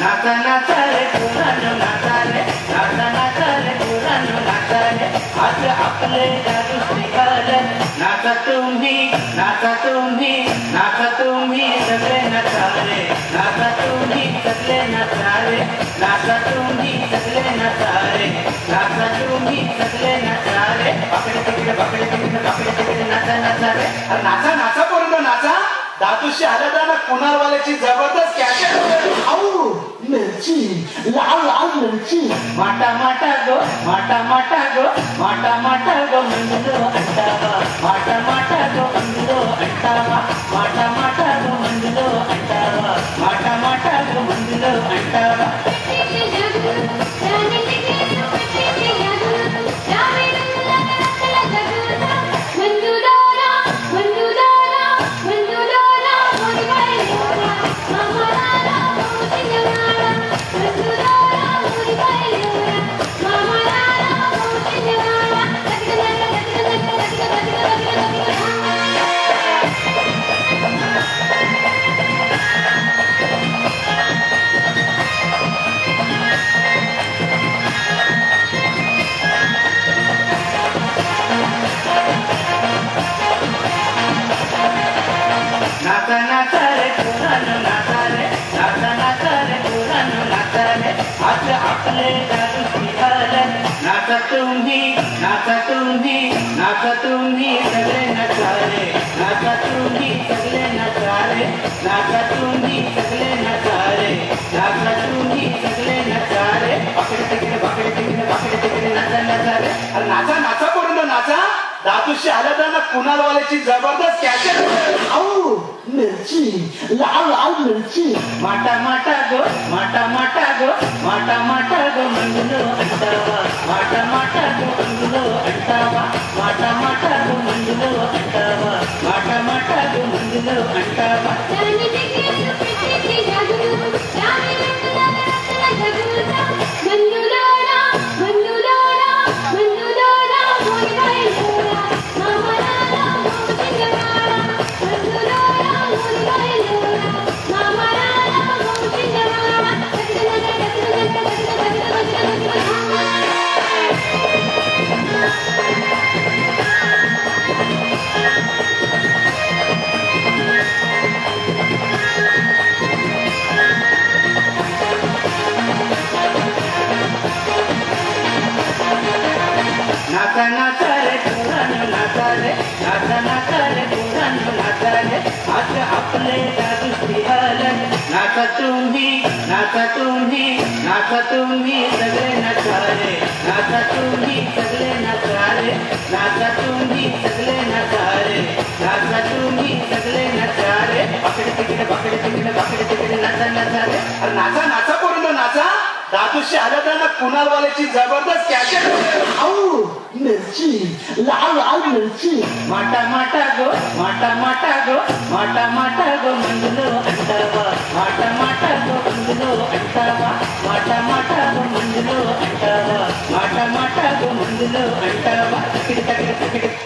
नाचा नाचा रे पोरांनो नाचा रे, नाचा नाचा रे पोरांनो नाचा रे, आज आपले जादूच निघालं. नाचा तुम्ही, नाचा तुम्ही, नाचा तुम्ही सगळे नाचा रे, नाचा तुम्ही सगळे नाचा रे, नाचा तुम्ही सगळे नाचा रे, नाचा तुम्ही सगळे नाचा रे. बाकडे तिकडे बाकडे तिकडे बाकडे तिकडे नाचा नाचा रे. अरे नाचा नाचा पोरांनो नाचा. दादूशी आला ना कुणालवाल्याची जबरदस्त कॅसेट. आऊ मिरची, लाल लाल मिरची. माटा माटा गो, माटा माटा गो, माटा माटा गो मंदलो अंटावा, माटा माटा गो मंदलो अंटावा, माटा माटा गो मंदलो अंटावा, माटा माटा गो मंदलो अंटावा. नाचा नाचा रे पोरांनो नाचा रे, नाचा नाचा रे पोरांनो नाचा रे, आज आपले जादूच निघालं. नाचा तुम्ही, नाचा तुम्ही, नाचा तुम्ही सगळे नाचा रे, नाचा तुम्ही सगळे नाचा रे, नाचा तुम्ही सगळे नाचा रे, नाचा तुम्ही सगळे नाचा रे. बाकडे तिकडे बाकडे तिकडे बाकडे तिकडे नाचा नाचा रे. अरे नाचा नाचा पोरांनो नाचा. दादूशी आला ना कुणालवाल्याची जबरदस्त कॅसेट. आऊ मिरची, लाल लाल मिरची. माटा माटा गो, माटा माटा गो, माटा माटा गो मंदलो अंटावा, माटा माटा गो मंदलो अंटावा, माटा माटा गो मंदलो अंटावा, माटा माटा गो मंदलो अंटावा. नाचा नाचा रे पोरांनो नाचा रे, नाचा नाचा रे पोरांनो नाचा रे, आज आपले जादूच निघालं. नाचा तुम्ही, नाचा तुम्ही, नाचा तुम्ही सगळे नाचा रे, नाचा तुम्ही सगळे नाचा रे, नाचा तुम्ही सगळे नाचा रे, नाचा तुम्ही सगळे नाचा रे. बाकडे तिकडे बाकडे तिकडे बाकडे तिकडे नाचा नाचा रे. अरे नाचा नाचा पोरांनो नाचा. दादूशी आला ना कुणालवाल्याची जबरदस्त कॅसेट. आऊ मिरची, लाल लाल मिरची. माटा माटा गो, माटा माटा गो, माटा माटा गो मंदलो अंटावा, माटा माटा गो मंदलो अंटावा, माटा माटा गो मंदलो अंटावा, माटा माटा गो मंदलो अंटावा. तिकडे तिकडे तिकडे